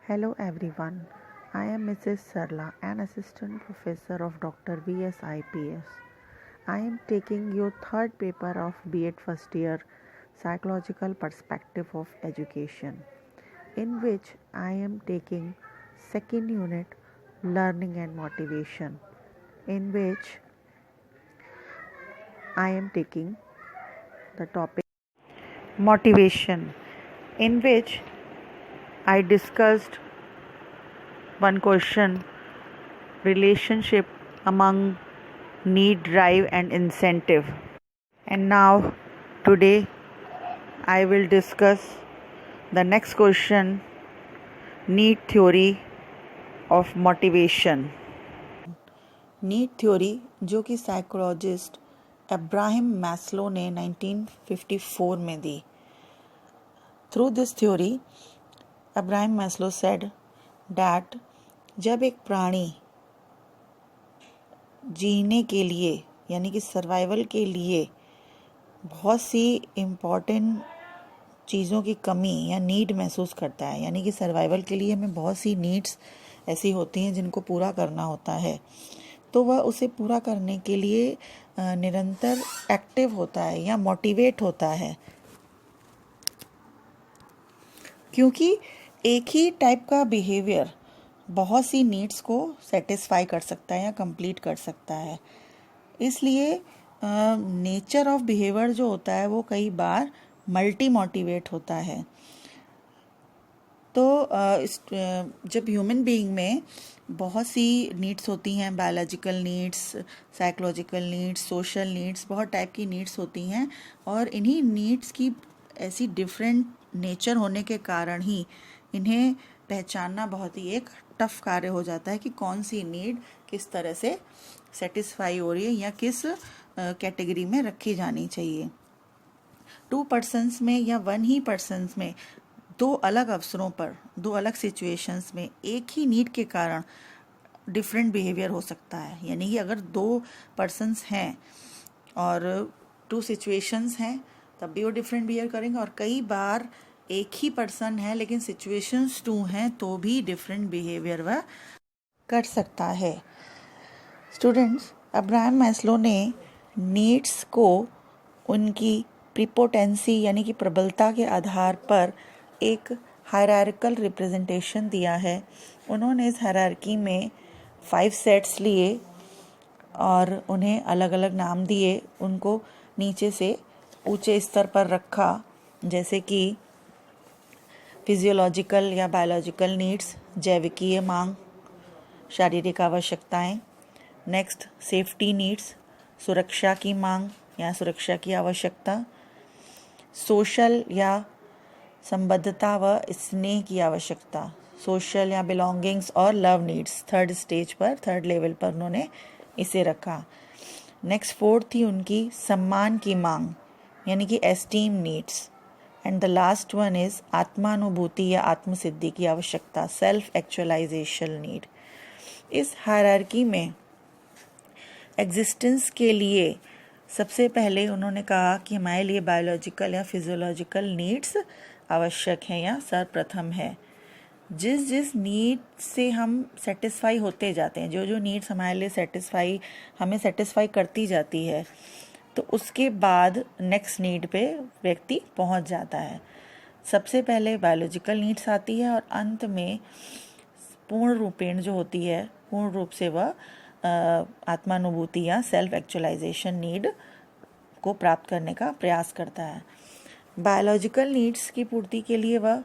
Hello everyone, I am Mrs. Sarla, an assistant professor of Dr. V.S. IPS. I am taking your third paper of B.Ed first year Psychological Perspective of Education, in which I am taking second unit Learning and Motivation, in which I am taking the topic Motivation, in which I discussed one question relationship among need, drive and incentive. And now today I will discuss the next question, need theory of motivation. Need theory जो कि psychologist Abraham Maslow ने 1954 में दी. Through this theory Abraham Maslow said that जब एक प्राणी जीने के लिए यानी कि सर्वाइवल के लिए बहुत सी इम्पॉर्टेंट चीज़ों की कमी या नीड महसूस करता है, यानी कि सर्वाइवल के लिए हमें बहुत सी नीड्स ऐसी होती हैं जिनको पूरा करना होता है, तो वह उसे पूरा करने के लिए निरंतर एक्टिव होता है या मोटिवेट होता है, क्योंकि एक ही टाइप का बिहेवियर बहुत सी नीड्स को सेटिस्फाई कर सकता है या कंप्लीट कर सकता है. इसलिए नेचर ऑफ बिहेवियर जो होता है वो कई बार मल्टी मोटिवेट होता है. तो जब ह्यूमन बीइंग में बहुत सी नीड्स होती हैं, biological needs, psychological needs, social needs, बहुत टाइप की नीड्स होती हैं, और इन्हीं नीड्स की ऐसी डिफरेंट नेचर होने के कारण ही इन्हें पहचानना बहुत ही एक टफ कार्य हो जाता है कि कौन सी नीड किस तरह से सेटिस्फाई हो रही है या किस कैटेगरी में रखी जानी चाहिए. 2 पर्सन्स में या 1 ही पर्सन्स में दो अलग अवसरों पर, दो अलग सिचुएशंस में एक ही नीड के कारण डिफरेंट बिहेवियर हो सकता है. यानी कि अगर 2 पर्सन्स हैं और 2 सिचुएशंस हैं तब भी वो डिफरेंट बिहेवियर करेंगे, और कई बार एक ही पर्सन है लेकिन सिचुएशंस 2 हैं तो भी डिफरेंट बिहेवियर वह कर सकता है. स्टूडेंट्स, अब्राहम मैस्लो ने नीड्स को उनकी प्रीपोटेंसी यानी कि प्रबलता के आधार पर एक हायरार्किकल रिप्रेजेंटेशन दिया है. उन्होंने इस हायरार्की में 5 सेट्स लिए और उन्हें अलग अलग नाम दिए, उनको नीचे से ऊंचे स्तर पर रखा, जैसे कि फिजियोलॉजिकल या बायोलॉजिकल नीड्स, जैविकीय मांग, शारीरिक आवश्यकताएं. नेक्स्ट सेफ्टी नीड्स, सुरक्षा की मांग या सुरक्षा की आवश्यकता. सोशल या संबद्धता व स्नेह की आवश्यकता, सोशल या बिलोंगिंग्स और लव नीड्स. थर्ड स्टेज पर, थर्ड लेवल पर उन्होंने इसे रखा. नेक्स्ट 4th थी उनकी सम्मान की मांग यानी कि esteem needs. And the last one is आत्मानुभूति या आत्मसिद्धि की आवश्यकता, सेल्फ एक्चुअलाइजेशन नीड. इस हायरार्की में एग्जिस्टेंस के लिए सबसे पहले उन्होंने कहा कि हमारे लिए बायोलॉजिकल या फिजियोलॉजिकल नीड्स आवश्यक हैं या सर्वप्रथम है. जिस जिस नीड से हम सेटिस्फाई होते जाते हैं, जो जो नीड्स हमारे लिए हमें सेटिस्फाई करती जाती है, तो उसके बाद नेक्स्ट नीड पे व्यक्ति पहुंच जाता है. सबसे पहले बायोलॉजिकल नीड्स आती है और अंत में पूर्ण रूपेण जो होती है, पूर्ण रूप से वह आत्मानुभूति या सेल्फ एक्चुअलाइजेशन नीड को प्राप्त करने का प्रयास करता है. बायोलॉजिकल नीड्स की पूर्ति के लिए वह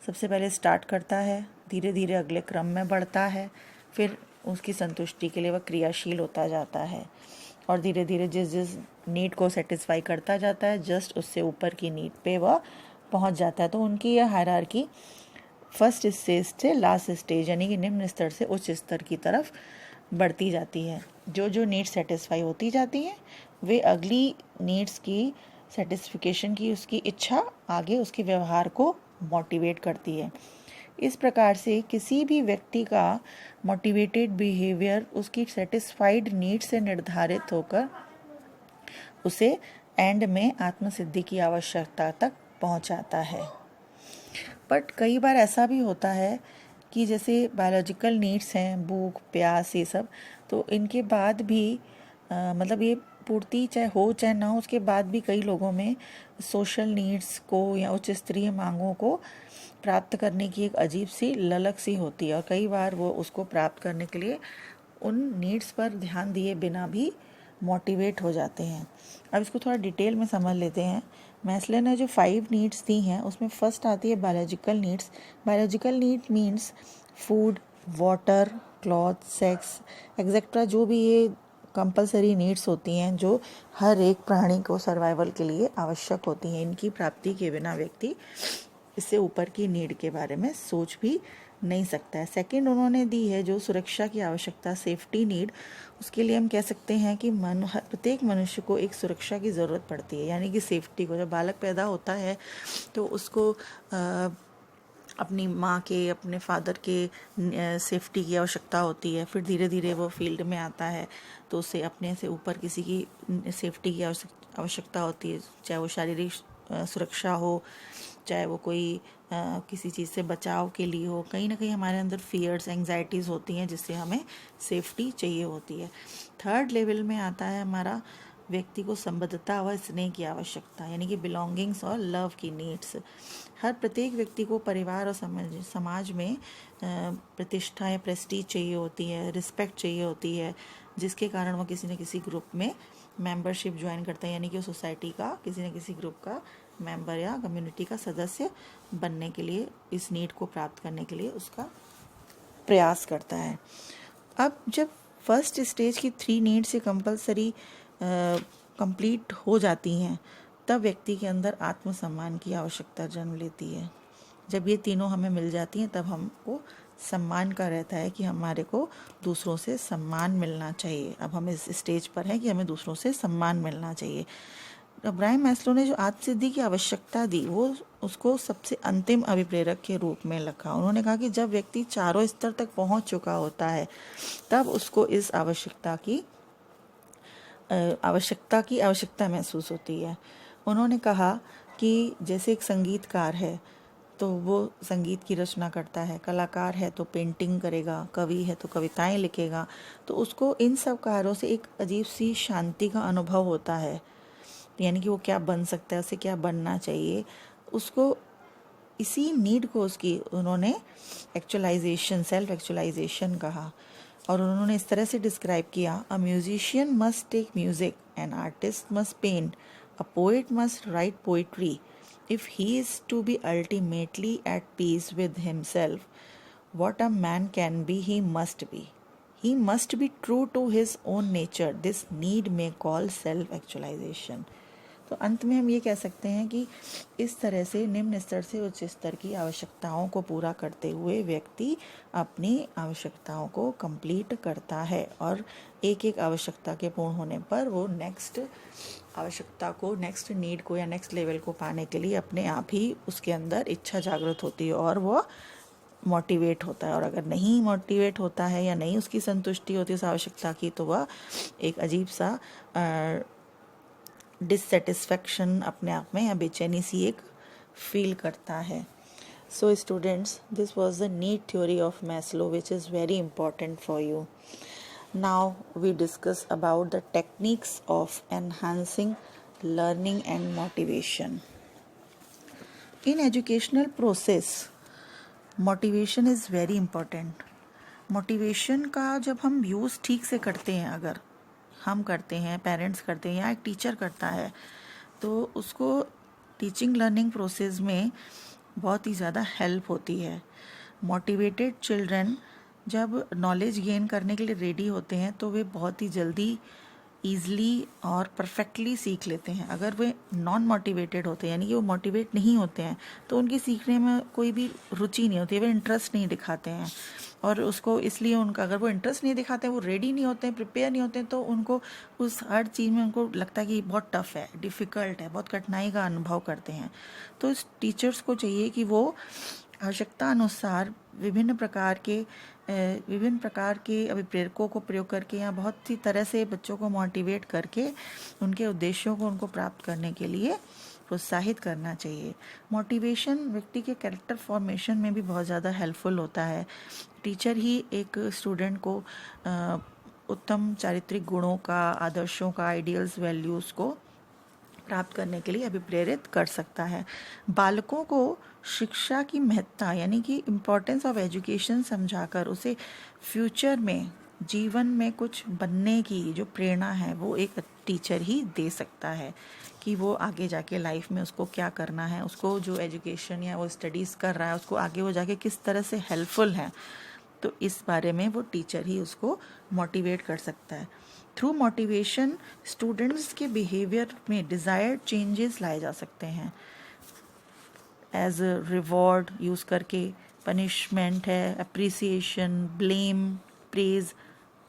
सबसे पहले स्टार्ट करता है, धीरे धीरे अगले क्रम में बढ़ता है, फिर उसकी संतुष्टि के लिए वह क्रियाशील होता जाता है, और धीरे धीरे जिस जिस नीड को सेटिस्फाई करता जाता है जस्ट उससे ऊपर की नीड पे वह पहुंच जाता है. तो उनकी यह हायरार्की फर्स्ट स्टेज से लास्ट स्टेज यानी कि निम्न स्तर से उच्च स्तर की तरफ बढ़ती जाती है. जो जो नीड्स सेटिस्फाई होती जाती हैं वे अगली नीड्स की सेटिस्फिकेशन की उसकी इच्छा आगे उसके व्यवहार को मोटिवेट करती है. इस प्रकार से किसी भी व्यक्ति का मोटिवेटेड बिहेवियर उसकी सेटिस्फाइड नीड से निर्धारित होकर उसे एंड में आत्मसिद्धि की आवश्यकता तक पहुंचाता है. बट कई बार ऐसा भी होता है कि जैसे बायोलॉजिकल नीड्स हैं, भूख प्यास ये सब, तो इनके बाद भी मतलब ये पूर्ति चाहे हो चाहे ना हो, उसके बाद भी कई लोगों में सोशल नीड्स को या उच्च स्तरीय मांगों को प्राप्त करने की एक अजीब सी ललक सी होती है, और कई बार वो उसको प्राप्त करने के लिए उन नीड्स पर ध्यान दिए बिना भी मोटिवेट हो जाते हैं। अब इसको थोड़ा डिटेल में समझ लेते हैं। मैस्लो ने जो 5 नीड्स दी हैं उसमें फर्स्ट आती है biological needs. Biological need means food, water, cloth, sex etcetera, जो भी ये कंपलसरी नीड्स होती हैं जो हर एक प्राणी को सर्वाइवल के लिए आवश्यक होती हैं। इनकी प्राप्ति के बिना व्यक्ति इससे ऊपर की नीड के बारे में सोच भी नहीं सकता है। सेकंड उन्होंने दी है जो सुरक्षा की आवश्यकता, सेफ्टी नीड। उसके लिए हम कह सकते हैं कि प्रत्येक मनुष्य को एक सुरक्षा की ज़रूरत पड़ती है, यानी कि सेफ्टी को। जब बालक पैदा होता है तो उसको अपनी माँ के, अपने फादर के सेफ्टी की आवश्यकता होती है। फिर धीरे धीरे वो फील्ड में आता है तो उसे अपने से ऊपर किसी की सेफ्टी की आवश्यकता होती है, चाहे वो शारीरिक सुरक्षा हो, चाहे वो कोई किसी चीज़ से बचाव के लिए हो। कहीं ना कहीं हमारे अंदर फियर्स, एंग्जाइटीज़ होती हैं जिससे हमें सेफ्टी चाहिए होती है। थर्ड लेवल में आता है हमारा व्यक्ति को संबद्धता व स्नेह की आवश्यकता, यानी कि बिलोंगिंग्स और लव की नीड्स। हर प्रत्येक व्यक्ति को परिवार और समाज में प्रतिष्ठा या प्रेस्टीज चाहिए होती है, रिस्पेक्ट चाहिए होती है, जिसके कारण वो किसी न किसी ग्रुप में मेंबरशिप ज्वाइन करता है, यानी कि सोसाइटी का किसी न किसी ग्रुप का मेंबर या कम्युनिटी का सदस्य बनने के लिए, इस नीड को प्राप्त करने के लिए उसका प्रयास करता है। अब जब फर्स्ट स्टेज की 3 नीड से कंपलसरी कंप्लीट हो जाती हैं, तब व्यक्ति के अंदर आत्मसम्मान की आवश्यकता जन्म लेती है। जब ये तीनों हमें मिल जाती हैं तब हमको सम्मान का रहता है कि हमारे को दूसरों से सम्मान मिलना चाहिए। अब हम इस स्टेज पर हैं कि हमें दूसरों से सम्मान मिलना चाहिए। अब्राहम मैस्लो ने जो आत्मसिद्धि की आवश्यकता दी वो उसको सबसे अंतिम अभिप्रेरक के रूप में रखा। उन्होंने कहा कि जब व्यक्ति चारों स्तर तक पहुंच चुका होता है तब उसको इस आवश्यकता की आवश्यकता महसूस होती है। उन्होंने कहा कि जैसे एक संगीतकार है तो वो संगीत की रचना करता है, कलाकार है तो पेंटिंग करेगा, कवि है तो कविताएं लिखेगा, तो उसको इन सब कार्यों से एक अजीब सी शांति का अनुभव होता है, यानी कि वो क्या बन सकता है, उसे क्या बनना चाहिए, उसको इसी नीड को उसकी उन्होंने एक्चुअलाइजेशन, सेल्फ एक्चुअलाइजेशन कहा। और उन्होंने इस तरह से डिस्क्राइब किया, a musician must take music, an artist must paint, a poet must write poetry, if he is to be ultimately at peace with himself, what a man can be, he must be. He must be true to his own nature. This need may call self-actualization. तो अंत में हम ये कह सकते हैं कि इस तरह से निम्न स्तर से उच्च स्तर की आवश्यकताओं को पूरा करते हुए व्यक्ति अपनी आवश्यकताओं को कंप्लीट करता है, और एक एक आवश्यकता के पूर्ण होने पर वो नेक्स्ट आवश्यकता को, नेक्स्ट नीड को या नेक्स्ट लेवल को पाने के लिए अपने आप ही उसके अंदर इच्छा जागृत होती है और वो मोटिवेट होता है। और अगर नहीं मोटिवेट होता है या नहीं उसकी संतुष्टि होती है उस आवश्यकता की, तो वह एक अजीब सा डिससेटिस्फैक्शन अपने आप में या बेचैनी सी एक फील करता है। So students, this was the need theory of Maslow which is very important for you. Now we discuss about the techniques of enhancing learning and motivation. In educational process, motivation is very important. Motivation का जब हम use ठीक से करते हैं, अगर हम करते हैं, पेरेंट्स करते हैं या एक टीचर करता है, तो उसको टीचिंग लर्निंग प्रोसेस में बहुत ही ज़्यादा हेल्प होती है. मोटिवेटेड चिल्ड्रन जब नॉलेज गेन करने के लिए रेडी होते हैं तो वे बहुत ही जल्दी, ईज़िली और परफेक्टली सीख लेते हैं. अगर वे नॉन मोटिवेटेड होते हैं, यानी कि वो मोटिवेट नहीं होते हैं, तो उनकी सीखने में कोई भी रुचि नहीं होती, वे इंटरेस्ट नहीं दिखाते हैं. और उसको इसलिए उनका, अगर वो इंटरेस्ट नहीं दिखाते हैं, वो रेडी नहीं होते हैं, प्रिपेयर नहीं होते हैं, तो उनको उस हर चीज़ में उनको लगता है कि बहुत टफ है, डिफ़िकल्ट है, बहुत कठिनाई का अनुभव करते हैं. तो इस टीचर्स को चाहिए कि वो आवश्यकता अनुसार विभिन्न प्रकार के अभिप्रेरकों को प्रयोग करके या बहुत सी तरह से बच्चों को मोटिवेट करके उनके उद्देश्यों को उनको प्राप्त करने के लिए प्रोत्साहित करना चाहिए। मोटिवेशन व्यक्ति के कैरेक्टर फॉर्मेशन में भी बहुत ज़्यादा हेल्पफुल होता है। टीचर ही एक स्टूडेंट को उत्तम चारित्रिक गुणों का, आदर्शों का, आइडियल्स, वैल्यूज़ को प्राप्त करने के लिए अभिप्रेरित कर सकता है। बालकों को शिक्षा की महत्ता यानी कि इम्पोर्टेंस ऑफ एजुकेशन समझाकर उसे फ्यूचर में, जीवन में कुछ बनने की जो प्रेरणा है वो एक टीचर ही दे सकता है कि वो आगे जाके लाइफ में उसको क्या करना है, उसको जो एजुकेशन या वो स्टडीज़ कर रहा है उसको आगे वो जाके किस तरह से हेल्पफुल है, तो इस बारे में वो टीचर ही उसको मोटिवेट कर सकता है। थ्रू मोटिवेशन स्टूडेंट्स के बिहेवियर में डिज़ायर्ड चेंजेस लाए जा सकते हैं। एज अ रिवॉर्ड यूज़ करके, पनिशमेंट है, अप्रिसिएशन, ब्लेम, प्रेज,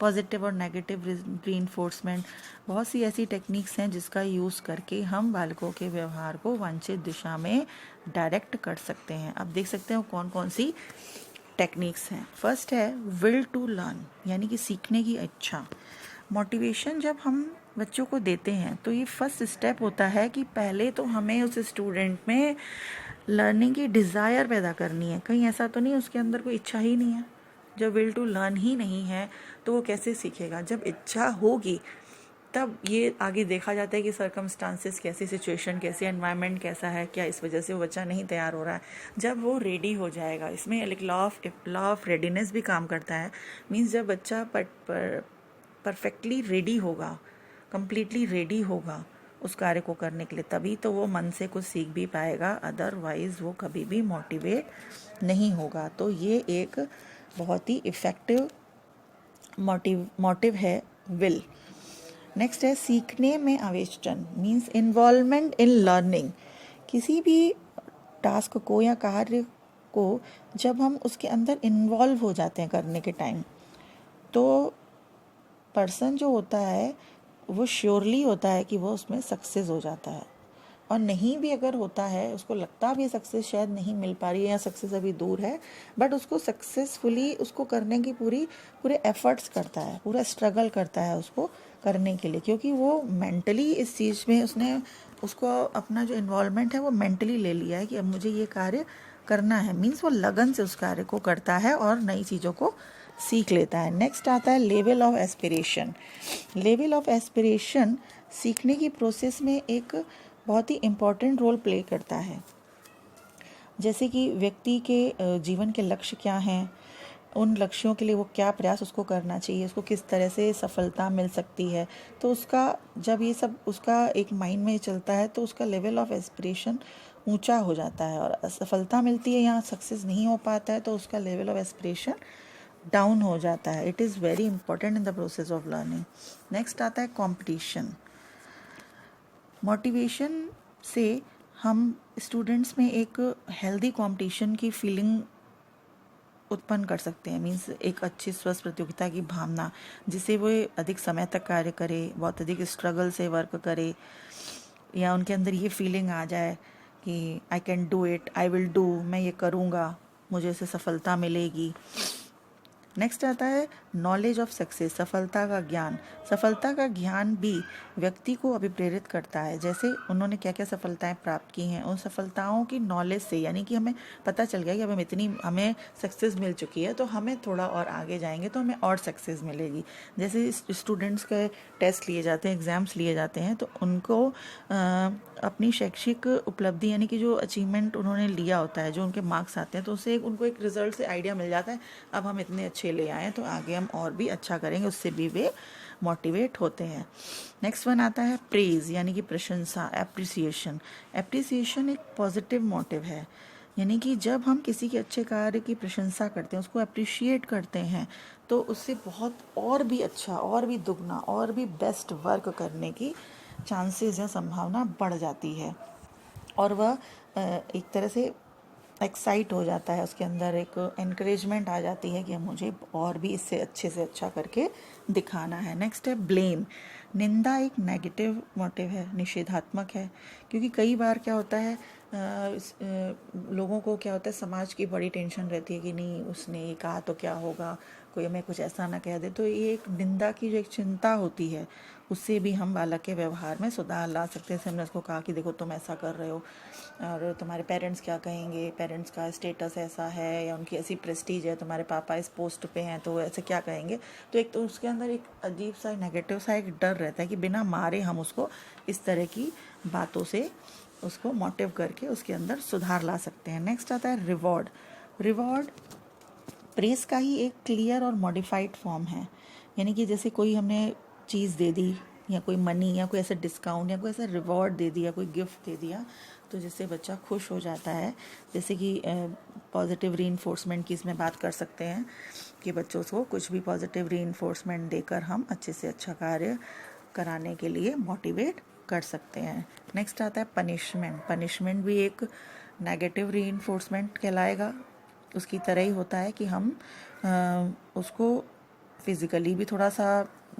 पॉजिटिव और नेगेटिव रीइंफोर्समेंट, बहुत सी ऐसी टेक्निक्स हैं जिसका यूज़ करके हम बालकों के व्यवहार को वांछित दिशा में डायरेक्ट कर सकते हैं। अब देख सकते हैं कौन कौन सी टेक्निक्स हैं। फर्स्ट है विल टू लर्न, यानी कि सीखने की इच्छा। मोटिवेशन जब हम बच्चों को देते हैं तो ये फर्स्ट स्टेप होता है कि पहले तो हमें उस स्टूडेंट में लर्निंग की डिज़ायर पैदा करनी है। कहीं ऐसा तो नहीं उसके अंदर कोई इच्छा ही नहीं है। जब विल टू लर्न ही नहीं है तो वो कैसे सीखेगा? जब इच्छा होगी तब ये आगे देखा जाता है कि सर्कमस्टांसेस कैसी, सिचुएशन कैसी, एनवायरनमेंट कैसा है, क्या इस वजह से वो बच्चा नहीं तैयार हो रहा है। जब वो रेडी हो जाएगा, इसमें एक लॉ ऑफ रेडीनेस भी काम करता है। मीन्स जब बच्चा परफेक्टली रेडी होगा, कंप्लीटली रेडी होगा उस कार्य को करने के लिए, तभी तो वो मन से कुछ सीख भी पाएगा, अदरवाइज वो कभी भी मोटिवेट नहीं होगा। तो ये एक बहुत ही इफ़ेक्टिव मोटिव है विल। नेक्स्ट है सीखने में आवेष्टन, मीन्स इन्वॉल्वमेंट इन लर्निंग। किसी भी टास्क को या कार्य को जब हम उसके अंदर इन्वॉल्व हो जाते हैं करने के टाइम, तो पर्सन जो होता है वो श्योरली होता है कि वो उसमें सक्सेस हो जाता है। और नहीं भी अगर होता है, उसको लगता भी सक्सेस शायद नहीं मिल पा रही है या सक्सेस अभी दूर है, बट उसको सक्सेसफुली उसको करने की पूरे एफर्ट्स करता है, पूरा स्ट्रगल करता है उसको करने के लिए, क्योंकि वो मेंटली इस चीज़ में उसको अपना जो इन्वॉल्वमेंट है वो मेंटली ले लिया है कि अब मुझे ये कार्य करना है। मीन्स वो लगन से उस कार्य को करता है और नई चीज़ों को सीख लेता है। नेक्स्ट आता है level of aspiration. Level of aspiration सीखने की प्रोसेस में एक बहुत ही इम्पॉर्टेंट रोल प्ले करता है। जैसे कि व्यक्ति के जीवन के लक्ष्य क्या हैं, उन लक्ष्यों के लिए वो क्या प्रयास उसको करना चाहिए, उसको किस तरह से सफलता मिल सकती है, तो उसका जब ये सब उसका एक माइंड में चलता है तो उसका लेवल ऑफ एस्पिरेशन ऊंचा हो जाता है। और सफलता मिलती है या सक्सेस नहीं हो पाता है तो उसका लेवल ऑफ एस्पिरेशन डाउन हो जाता है। It is very important in the process of learning. Next आता है कंपटीशन। मोटिवेशन से हम स्टूडेंट्स में एक हेल्दी कंपटीशन की फीलिंग उत्पन्न कर सकते हैं। मीन्स एक अच्छी स्वस्थ प्रतियोगिता की भावना, जिससे वो अधिक समय तक कार्य करे, बहुत अधिक स्ट्रगल से वर्क करे, या उनके अंदर ये फीलिंग आ जाए कि I can do it, I will do, मैं ये करूँगा, मुझे इससे सफलता मिलेगी। नेक्स्ट आता है नॉलेज ऑफ सक्सेस, सफलता का ज्ञान। सफलता का ज्ञान भी व्यक्ति को अभिप्रेरित करता है। जैसे उन्होंने क्या क्या सफलताएं प्राप्त की हैं, उन सफलताओं की नॉलेज से, यानी कि हमें पता चल गया कि अब हमें सक्सेस मिल चुकी है तो हमें थोड़ा और आगे जाएंगे तो हमें और सक्सेस मिलेगी। जैसे स्टूडेंट्स के टेस्ट लिए जाते हैं, एग्ज़ाम्स लिए जाते हैं, तो उनको अपनी शैक्षिक उपलब्धि यानी कि जो अचीवमेंट उन्होंने लिया होता है, जो उनके मार्क्स आते हैं, तो उससे उनको एक रिजल्ट से आइडिया मिल जाता है अब हम इतने अच्छे ले आए तो आगे हम और भी अच्छा करेंगे, उससे भी वे मोटिवेट होते हैं। नेक्स्ट वन आता है प्रेज, यानी कि प्रशंसा, एप्रिसिएशन। एप्रिसिएशन एक पॉजिटिव मोटिव है, यानी कि जब हम किसी के अच्छे कार्य की प्रशंसा करते हैं, उसको अप्रिशिएट करते हैं, तो उससे बहुत और भी अच्छा, और भी दुगना, और भी बेस्ट वर्क करने की चांसेस या संभावना बढ़ जाती है। और वह एक तरह से एक्साइट हो जाता है, उसके अंदर एक एनकरेजमेंट आ जाती है कि मुझे और भी इससे अच्छे से अच्छा करके दिखाना है। नेक्स्ट है ब्लेम। निंदा एक नेगेटिव मोटिव है, निषेधात्मक है, क्योंकि कई बार क्या होता है लोगों को क्या होता है, समाज की बड़ी टेंशन रहती है कि नहीं उसने ये कहा तो क्या होगा, कोई हमें कुछ ऐसा ना कह दे। तो ये एक निंदा की जो एक चिंता होती है, उससे भी हम बालक के व्यवहार में सुधार ला सकते हैं। जैसे हमने उसको कहा कि देखो तुम ऐसा कर रहे हो और तुम्हारे पेरेंट्स क्या कहेंगे, पेरेंट्स का स्टेटस ऐसा है या उनकी ऐसी प्रेस्टीज है, तुम्हारे पापा इस पोस्ट पे हैं तो ऐसे क्या कहेंगे। तो एक तो उसके अंदर एक अजीब सा नेगेटिव सा एक डर रहता है कि बिना मारे हम उसको इस तरह की बातों से उसको मोटिव करके उसके अंदर सुधार ला सकते हैं। नेक्स्ट आता है रिवॉर्ड। रिवॉर्ड प्रेस का ही एक क्लियर और मॉडिफाइड फॉर्म है। यानी कि जैसे कोई हमने चीज़ दे दी या कोई मनी या कोई ऐसा डिस्काउंट या कोई ऐसा रिवॉर्ड दे दिया, कोई गिफ्ट दे दिया, तो जिससे बच्चा खुश हो जाता है। जैसे कि पॉजिटिव रीइंफोर्समेंट की इसमें बात कर सकते हैं कि बच्चों को कुछ भी पॉजिटिव रीइंफोर्समेंट देकर हम अच्छे से अच्छा कार्य कराने के लिए मोटिवेट कर सकते हैं। नेक्स्ट आता है पनिशमेंट। पनिशमेंट भी एक नेगेटिव रीइंफोर्समेंट कहलाएगा। उसकी तरह ही होता है कि हम उसको फिज़िकली भी थोड़ा सा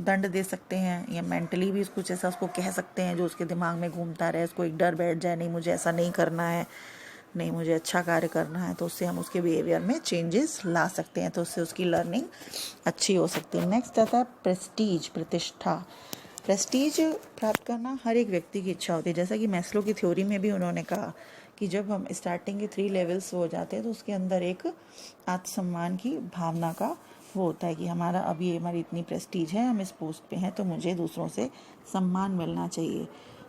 दंड दे सकते हैं या मेंटली भी कुछ ऐसा उसको कह सकते हैं जो उसके दिमाग में घूमता रहे, उसको एक डर बैठ जाए, नहीं मुझे ऐसा नहीं करना है, नहीं मुझे अच्छा कार्य करना है। तो उससे हम उसके बिहेवियर में चेंजेस ला सकते हैं, तो उससे उसकी लर्निंग अच्छी हो सकती है। नेक्स्ट आता है प्रेस्टीज, प्रतिष्ठा। प्रेस्टीज प्राप्त करना हर एक व्यक्ति की इच्छा होती है। जैसा कि मैस्लो की थ्योरी में भी उन्होंने कहा कि जब हम स्टार्टिंग के 3 लेवल्स हो जाते हैं तो उसके अंदर एक आत्मसम्मान की भावना का वो होता है कि हमारा अब ये हमारी इतनी प्रेस्टीज है, हम इस पोस्ट पे हैं तो मुझे दूसरों से सम्मान मिलना चाहिए।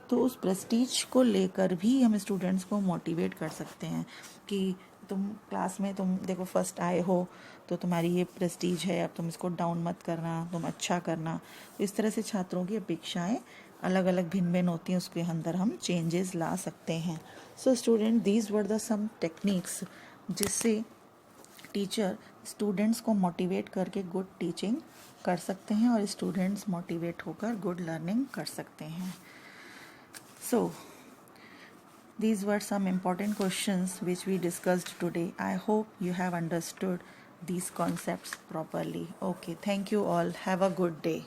तो उस प्रेस्टीज को लेकर भी हम स्टूडेंट्स को मोटिवेट कर सकते हैं कि तुम क्लास में तुम देखो फर्स्ट आए हो तो तुम्हारी ये प्रेस्टीज है, अब तुम इसको डाउन मत करना, तुम अच्छा करना। तो इस तरह से छात्रों की अपेक्षाएं अलग अलग भिन्न भिन्न होती हैं, उसके अंदर हम चेंजेस ला सकते हैं। So student, these were the some techniques जिससे टीचर स्टूडेंट्स को मोटिवेट करके गुड टीचिंग कर सकते हैं और स्टूडेंट्स मोटिवेट होकर गुड लर्निंग कर सकते हैं। सो these were some important questions which we discussed today. I hope you have understood these concepts properly. Okay, thank you all. Have a good day.